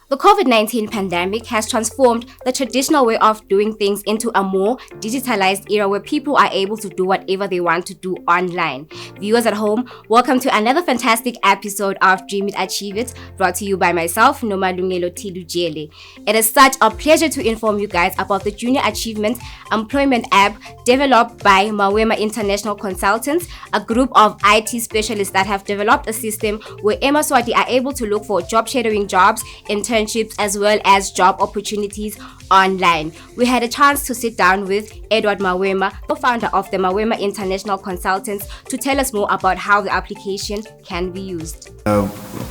The COVID-19 pandemic has transformed the traditional way of doing things into a more digitalized era where people are able to do whatever they want to do online. Viewers at home, welcome to another fantastic episode of Dream It, Achieve It, brought to you by myself, Nomalungelo Tilujele. It is such a pleasure to inform you guys about the Junior Achievement Employment app developed by Mawema International Consultants, a group of IT specialists that have developed a system where Eswatini are able to look for job shadowing jobs, internships, as well as job opportunities online. We had a chance to sit down with Edward Mawema, co-founder of the Mawema International Consultants, to tell us more about how the application can be used.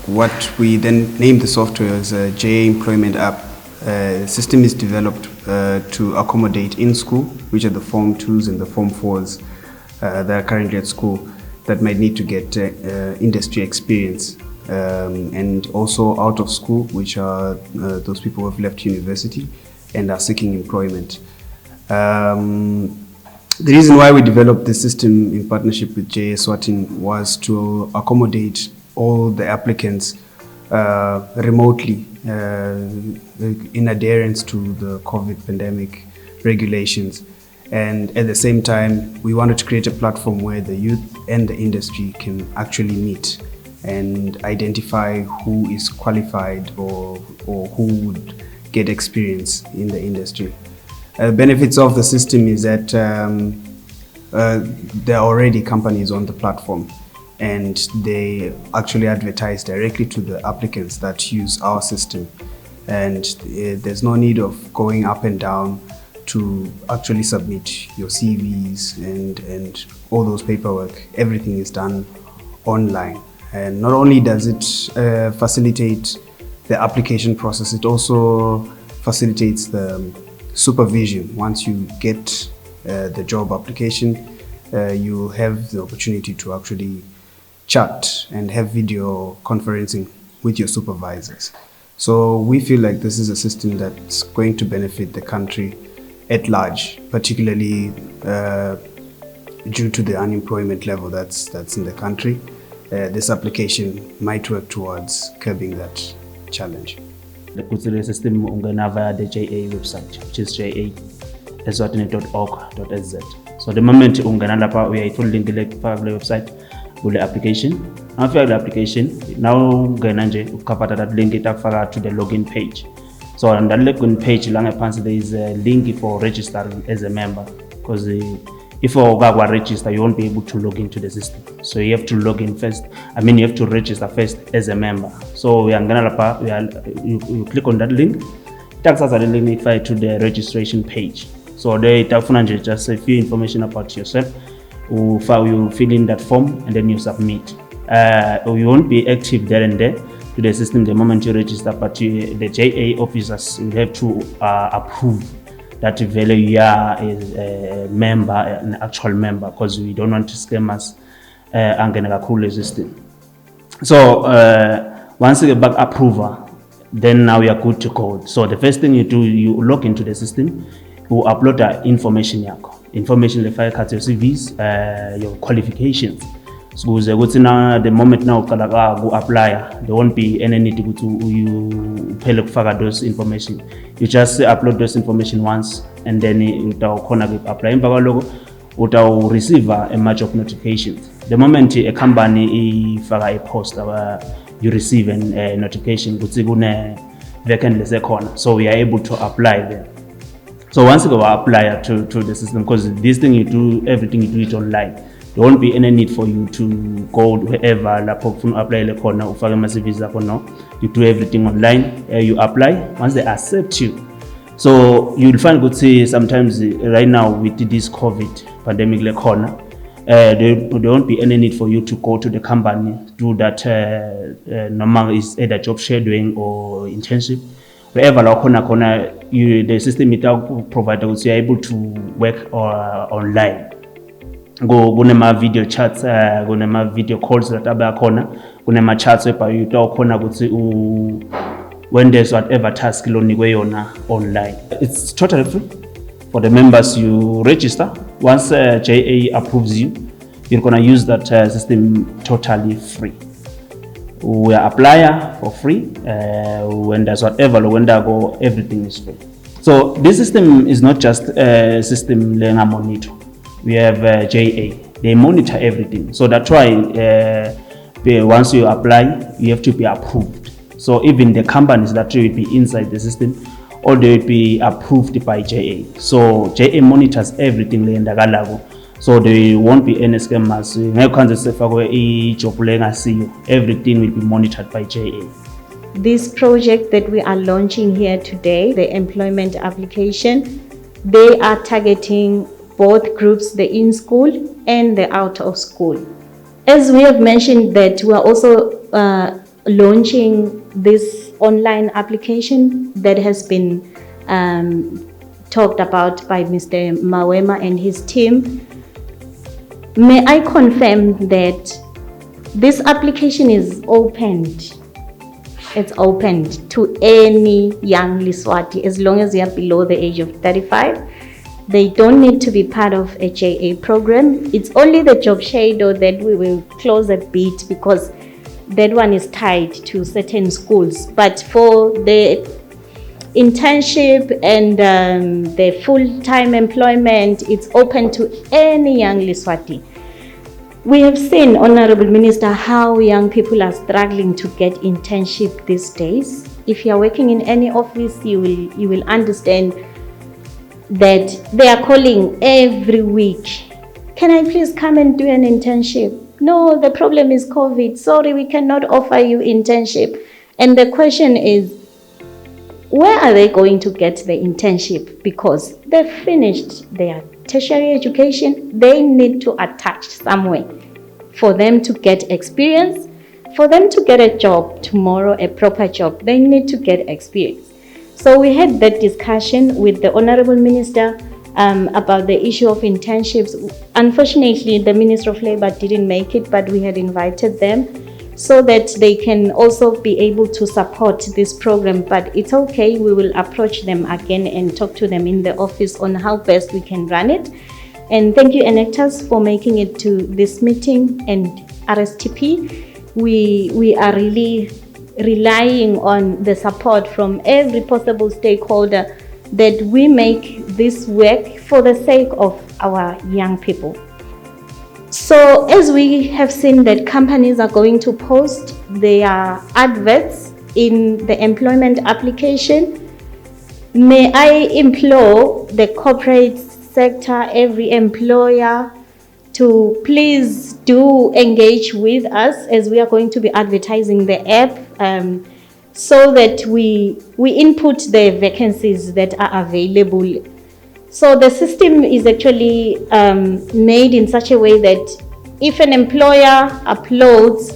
What we then named the software as a JA Employment app. The system is developed to accommodate in school, which are the Form 2s and the Form 4s that are currently at school that might need to get industry experience. And also out of school, which are those people who have left university and are seeking employment. The reason why we developed this system in partnership with Eswatini was to accommodate all the applicants remotely in adherence to the COVID pandemic regulations. And at the same time, we wanted to create a platform where the youth and the industry can actually meet and identify who is qualified or who would get experience in the industry. Benefits of the system is that there are already companies on the platform and they actually advertise directly to the applicants that use our system. And there's no need of going up and down to actually submit your CVs and all those paperwork. Everything is done online. And not only does it facilitate the application process, it also facilitates the supervision. Once you get the job application, you have the opportunity to actually chat and have video conferencing with your supervisors. So we feel like this is a system that's going to benefit the country at large, particularly due to the unemployment level that's in the country. This application might work towards curbing that challenge. The system ungena via the JA website, which is eswatini.org.sz. So the moment ungena lapha uyayithola link le website kule application. After the application, now ungena nje ukapata that link itakufaka to the login page. So on that login page la ngaphansi there is a link for registering as a member, because if you register, you won't be able to log into the system. So you have to log in first. You have to register first as a member. So you click on that link. It takes us a link to the registration page. So there it just a few information about yourself. You fill in that form and then you submit. You won't be active there and there to the system the moment you register, but the JA officers will have to approve that value you are a member, an actual member, because we don't want to scam us and get a cool system. So once you get back approval, then now we are good to go. So the first thing you do, you log into the system, you upload the information, the file cards, your CVs, your qualifications. So the moment now you apply, there won't be any need to you pay those information. You just upload those information once, and then you apply. You receive a match of notifications. The moment a company a post, you receive a notification. Vacant corner, so we are able to apply there. So once you go apply to the system, because this thing you do, everything you do it online. There won't be any need for you to go wherever apply the corner or visa. You do everything online. You apply. Once they accept you, so you'll find good say sometimes right now with this COVID pandemic corner, there won't be any need for you to go to the company, do that normal is either job shadowing or internship. Wherever the system will provide us, you're able to work online. Kunema video chats, kunema video calls that abakhona, kunema chats whereby you khona ukuthi when there's whatever task lonikwe yona online. It's totally free for the members. You register. Once JA approves you, you're gonna use that system totally free. We apply for free. When there's whatever, when they go, everything is free. So this system is not just a system lenga monitor. We have JA. They monitor everything. So that's why once you apply, you have to be approved. So even the companies that will be inside the system, or they will be approved by JA. So JA monitors everything lenda galago. So there won't be any scammers. Everything will be monitored by JA. This project that we are launching here today, the employment application, they are targeting both groups, the in-school and the out-of-school. As we have mentioned that we are also launching this online application that has been talked about by Mr. Mawema and his team. May I confirm that this application is opened. It's opened to any young Leswati as long as they are below the age of 35. They don't need to be part of a JA program. It's only the job shadow that we will close a bit because that one is tied to certain schools. But for the internship and the full-time employment, it's open to any young Leswati. We have seen, Honorable Minister, how young people are struggling to get internship these days. If you are working in any office, you will understand that they are calling every week. Can I please come and do an internship? No, the problem is COVID. Sorry, we cannot offer you internship. And the question is, where are they going to get the internship? Because they've finished their tertiary education. They need to attach somewhere for them to get experience. For them to get a job tomorrow, a proper job, they need to get experience. So we had that discussion with the Honorable Minister about the issue of internships. Unfortunately, the Minister of Labour didn't make it, but we had invited them so that they can also be able to support this program. But it's okay, we will approach them again and talk to them in the office on how best we can run it. And thank you, Enactors, for making it to this meeting. And RSTP, we are really relying on the support from every possible stakeholder that we make this work for the sake of our young people. So as we have seen that companies are going to post their adverts in the employment application, may I implore the corporate sector, every employer, to please do engage with us as we are going to be advertising the app so that we input the vacancies that are available. So the system is actually made in such a way that if an employer uploads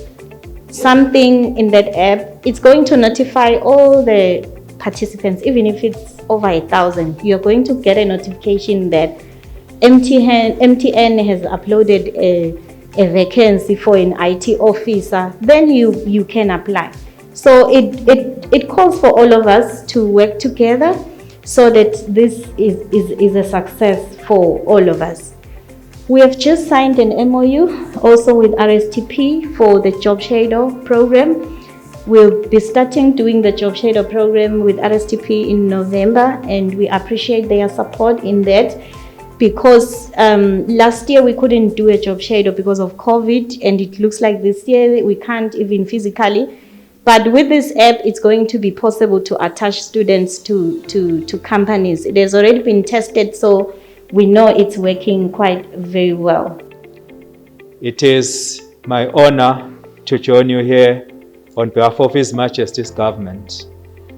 something in that app, it's going to notify all the participants, even if it's over 1,000. You're going to get a notification that MTN has uploaded a vacancy for an IT officer. Then you can apply. So it calls for all of us to work together so that this is a success for all of us. We have just signed an MOU also with RSTP for the Job Shadow program. We'll be starting doing the Job Shadow program with RSTP in November, and we appreciate their support in that, because last year we couldn't do a Job Shadow because of COVID, and it looks like this year we can't even physically. But with this app, it's going to be possible to attach students to companies. It has already been tested, so we know it's working quite very well. It is my honor to join you here on behalf of His Majesty's Government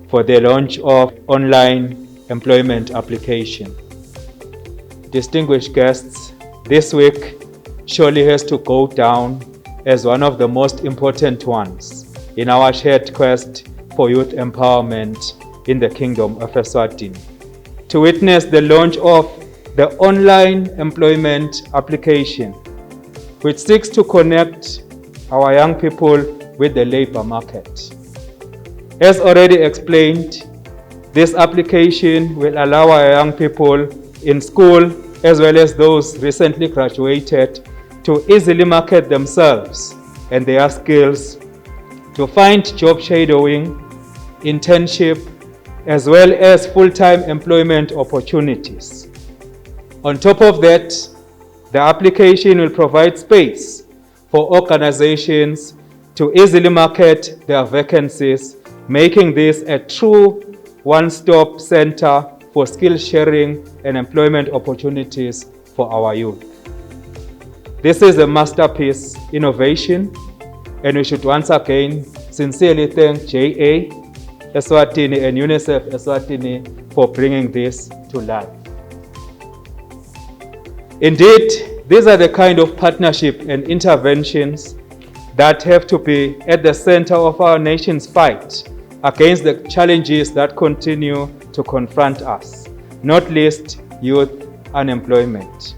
for the launch of online employment application. Distinguished guests, this week surely has to go down as one of the most important ones in our shared quest for youth empowerment in the Kingdom of Eswatini. To witness the launch of the online employment application, which seeks to connect our young people with the labor market. As already explained, this application will allow our young people in school, as well as those recently graduated, to easily market themselves and their skills, to find job shadowing, internship, as well as full-time employment opportunities. On top of that, the application will provide space for organizations to easily market their vacancies, making this a true one-stop center for skill sharing and employment opportunities for our youth. This is a masterpiece innovation, and we should once again sincerely thank JA Eswatini and UNICEF Eswatini for bringing this to life. Indeed, these are the kind of partnership and interventions that have to be at the center of our nation's fight against the challenges that continue to confront us, not least youth unemployment.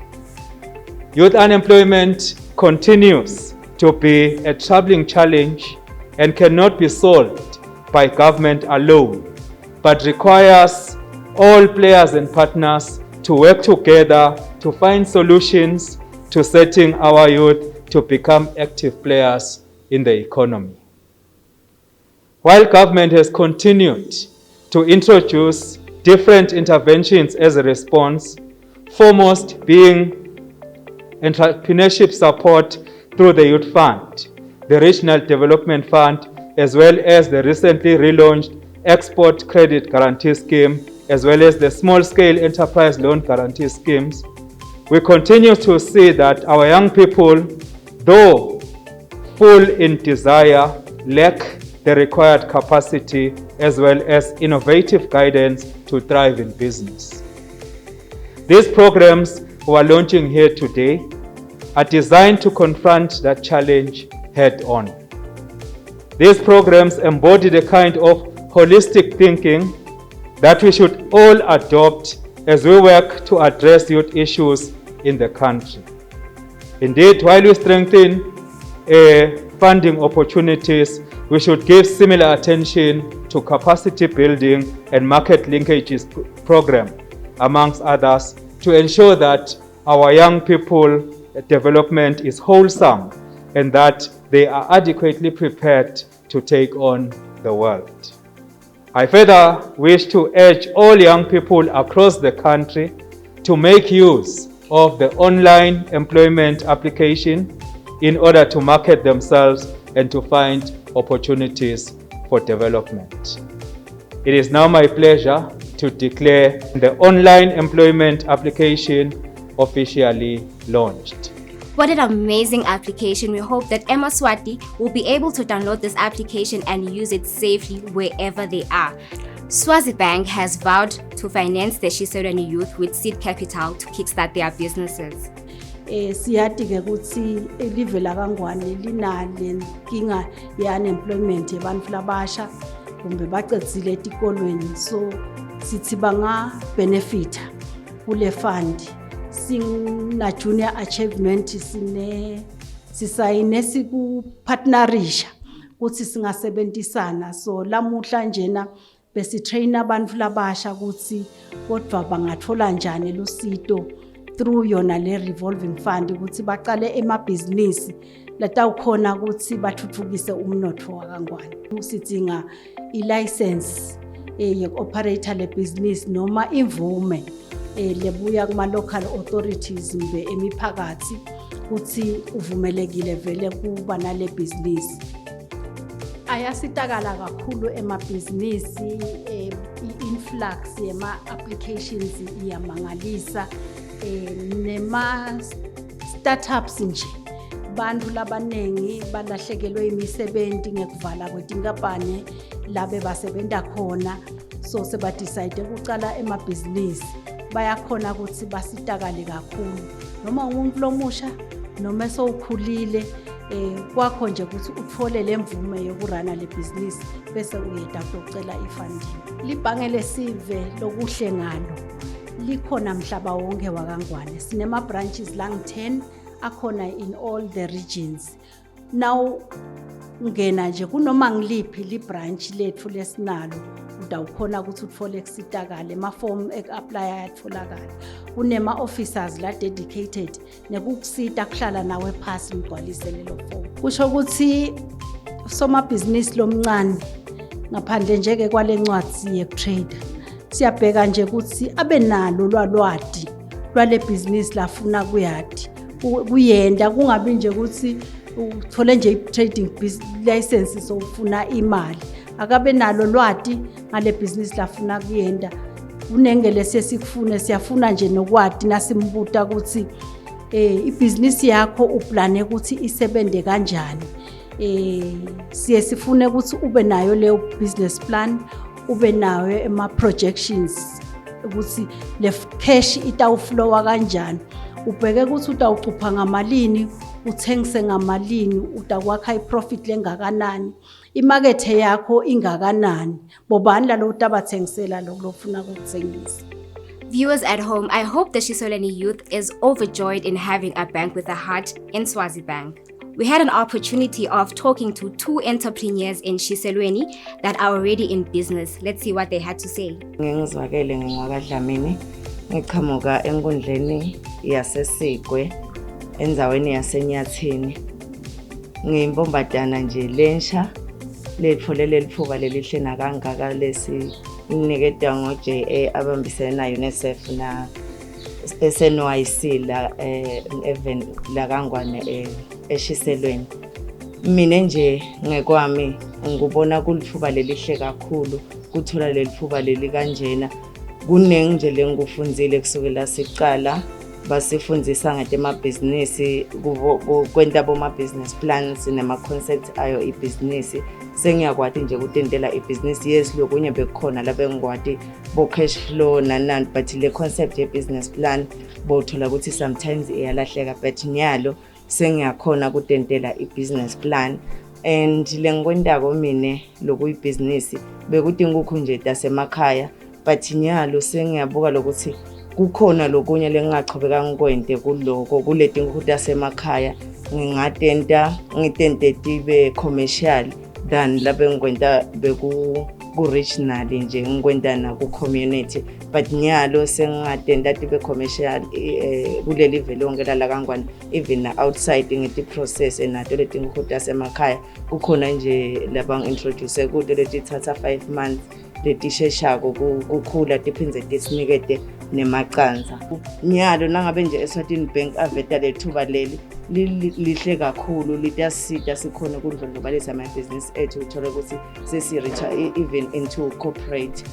Youth unemployment continues to be a troubling challenge and cannot be solved by government alone, but requires all players and partners to work together to find solutions to setting our youth to become active players in the economy. While government has continued to introduce different interventions as a response, foremost being entrepreneurship support through the Youth Fund, the Regional Development Fund, as well as the recently relaunched Export Credit Guarantee Scheme, as well as the Small-Scale Enterprise Loan Guarantee Schemes, we continue to see that our young people, though full in desire, lack the required capacity as well as innovative guidance to thrive in business. These programs we are launching here today are designed to confront that challenge head-on. These programs embody the kind of holistic thinking that we should all adopt as we work to address youth issues in the country. Indeed, while we strengthen funding opportunities, we should give similar attention to capacity building and market linkages program, amongst others, to ensure that our young people development is wholesome and that they are adequately prepared to take on the world. I further wish to urge all young people across the country to make use of the online employment application in order to market themselves and to find opportunities for development. It is now my pleasure to declare the online employment application officially launched. What an amazing application. We hope that Eswatini will be able to download this application and use it safely wherever they are. Swazi Bank has vowed to finance the Eswatini youth with seed capital to kickstart their businesses. Siyadinga ukuthi elive la kaNgwane linale inkinga ye-unemployment yabantu labasha kumbe baqedzile etikolweni, so sithi banga benefita kule fund. Sina junior achievement sisayine siku partnerisha ukuthi singasebenzisana, so lamuhla njena besitrain abantu labasha ukuthi kodwa bangathola njani lusizo through yona le revolving fund ukuthi baqale emabhizinisi latawukhona ukuthi bathuthukise umnotho wakaNgwane. Sidinga i-license ye-operator le business noma imvume lebuya kuma local authorities mbe emiphakathi ukuthi uvumelekile vele kuba nale business. Ayasitakala kakhulu emabhizinisi, i-influx yema applications iyamangalisa, nema startups nje bantu labanengi balahlekelwe imisebenzi ngekuvala kwetinkampani labe basebenza khona, so seba decide ukucala emabhizinisi bayakhona ukuthi basitakale kakhulu. Noma umuntu lomusha noma sowukhulile kwakho nje ukuthi uthole lemvume yokurana le business bese uyeda ukucela ifunding. Libhange lesive lokuhle ngalo likhona mhlaba wonke waKangwane. Sinema branches lang 10 akhona in all the regions. Now ungena nje kunoma ngiliphi li branch lethu lesinalo udawukhona ukuthi uthole kusitakale ama form apply ayatholakala. Kunema officers la dedicated nekukusita kuhlala nawe phasi ugcwalise lelo form. Kusho ukuthi soma business lomncane ngaphandle njeke kwalencwadi ye trade siyabheka nje ukuthi abe nalo lwalwadi lwale business lafuna kuyenda kungabi nje ukuthi uthole nje i-trading license sofuna imali akabe nalo lwadi ngale business lafuna kuyenda unengele sesikufune siyafuna nje nokwadi nasimbuta ukuthi i-business yakho uplane ukuthi isebende kanjani siye sifune ukuthi ube nayo leyo business plan ube nayo ema projections ukuthi le cash itawuflowa kanjani ubheke ukuthi utawucupha ngamalini uthengise ngamalini utakwakha iprofit lengakanani imarket yakho ingakanani bobani lalo utabathengisela lokufuna ukuthengisa. Viewers at home, I hope the Shiselweni youth is overjoyed in having a bank with a heart in Swazibank. We had an opportunity of talking to 2 entrepreneurs in Shiselweni that are already in business. Let's see what they had to say. Ngizwakele ngingwakadlamini ngiqhamuka enkundleni yaseSigwe endaweni yaseNyathini. Ngiyimbombadana nje lensha letfolele lithuba lelihle nakangaka lesi iniketwa ngoJA abambisene na UNICEF na SNYC la event la Kangwane eShiselweni. Mina nje ngekwami ngubona kulithuba lelihle kakhulu kuthola lelithuba leli kanjena. Kunengi nje lengufundzile kusukela siqala basifundisa ngema business kwenta boma business plans nema concepts ayo ibusiness. Sengiyakwati nje ukutentela ibusiness yes lokunye bekukhona la bengikwati bo cash flow nanani but le concept ye business plan bothola ukuthi sometimes iyalahleka but nyalo sengiyakhona ukutentela ibusiness plan and lengikwendako mina lokuyibusiness bekudinga ukho tasemakhaya but nyalo sengiyabuka lokuthi kukhona lokunye lengachobeka ngikwente kuloko kuledinga ukuthi asemakhaya ngitente tibe commercial than labe ngikwenta beku regional nje ngikwenta na ku community but nyalo sengatenda tibe commercial kuleli level lonke la Kangwane even outside ngiti process enato ledinga ukuthi asemakhaya kukhona nje laba ngintroduce kude letithatha 5 months letisheshako kukhula depends desinikete nemacanza nyalo nangabe nje Eswatini Bank aveta lethuba leli lihle kakhulu litasita sikhona kundlondlobalisa ama business ethu uthola ukuthi sesireach even into corporate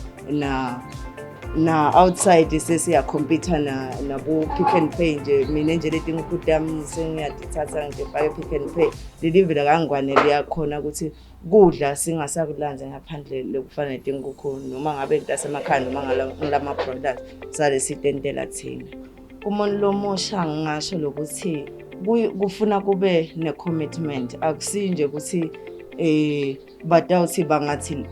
na outside sesiya compete na bo Pick n Pay nje mina nje letinga ukuthi sengiyathatha nje bayo Pick n Pay lelivela Kangwane liyakhona ukuthi kudla singasakulanze ngaphandle lokufana netinkuku noma ngabe ntasemakhaya noma ngilama products sale sitentela thina. Umuntu lomosha ngisho lokuthi kufuna kube ne commitment akusinje ukuthi badawuthi bangathi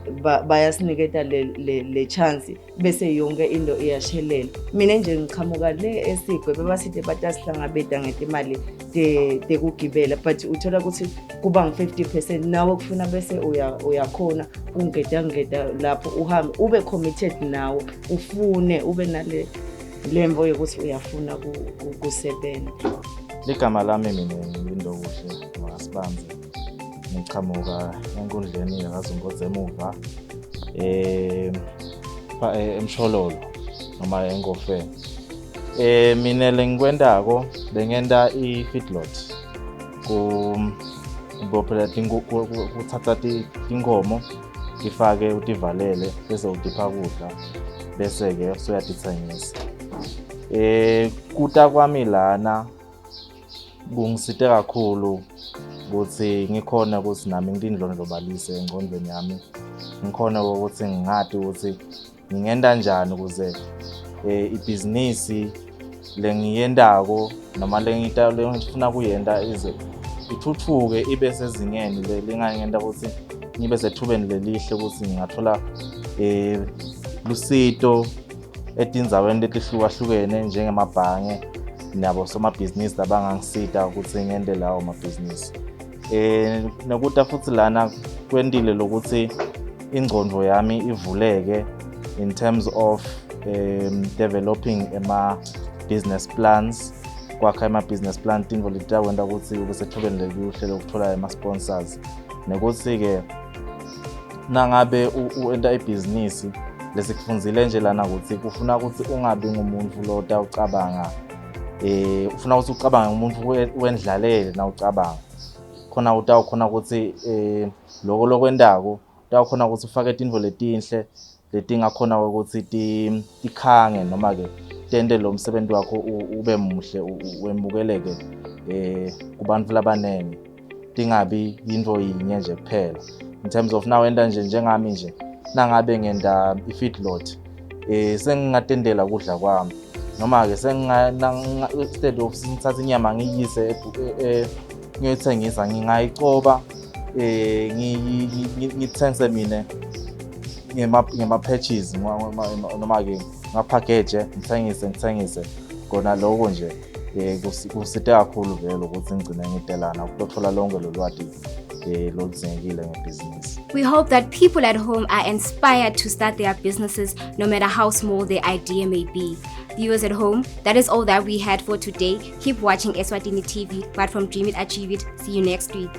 bayasiniketa le chance bese yonke into iyashelela. Mina nje ngiqhamuka le eSigwe bebasithi batasihlangabeda ngetimali tekugibela but uthola ukuthi kuba ngi50% nawe kufuna bese uyakhona ungeda lapho uhambe ube committed nawe ufune ube nale lemvo yokuthi uyafuna kusebenza. Ligama lami mina ngindokuhle Masibanze ngiqhamuka enkundleni yakazongoze emuva emshololo noma engofe. Mina lengikwendako bengenda i-feedlot kuboperating kuthatha tinkomo ifake utivalele bese utipha kudla bese ke usuyatithengisa. Kuta kwami lana kungisite kakhulu ukuthi ngikhona ukuthi nami ngindlondlobalise engqondweni yami ngikhona ukuthi ngingadi ukuthi ngingenda kanjani ukuze ibhizinisi lengiyendako noma lengifuna kuyenda ize ithuthuke ibe sezingeni lengayenda ukuthi ngibe sethubeni lelihle ukuthi ngingathola lusito etinzaweni letihlukahlukene njengemabhange nabo somabhizinisi labangangisita ukuthi ngende lawo mabhizinisi. Nokuthi futhi lana kwendile lokuthi ingqondo yami ivuleke in terms of developing business plans, kwakha business plan tinvo litakwenda ukuthi ube sethubeni lelihle lokuthola ama-sponsors. Nokuthi-ke nangabe uenda ibhizinisi lesikufunzile nje lana ukuthi kufuna ukuthi ungabi ngumuntu lo utawucabanga ufuna ukuthi ucabanga ngumuntu wendlalele na ucabanga khona utawukhona ukuthi lokho lokwendako utawukhona ukuthi ufake tinvo letinhle letingakhona ukuthi tikhange noma ke tende lo msebenzi wakho ube muhle wemukeleke kubantu labanenge tingabi into yinye nje kuphela. In terms of nawenda nje njengami nje nangabe ngenda i-feedlot sengingatendela kudla kwami noma ke instead of ngithatha inyama ngiyise ngiyothengisa ngingayicoba ngithengise mina ngema-patches noma ke ngapackage ngithengise kona lokho nje kusite kakhulu vele ukuthi ngigcine ngitelana ukuthola lonke lolwadi loluzengile ngebhizinisi. We hope that people at home are inspired to start their businesses no matter how small their idea may be. Viewers at home, that is all that we had for today. Keep watching Eswatini TV, but from Dream It, Achieve It. See you next week.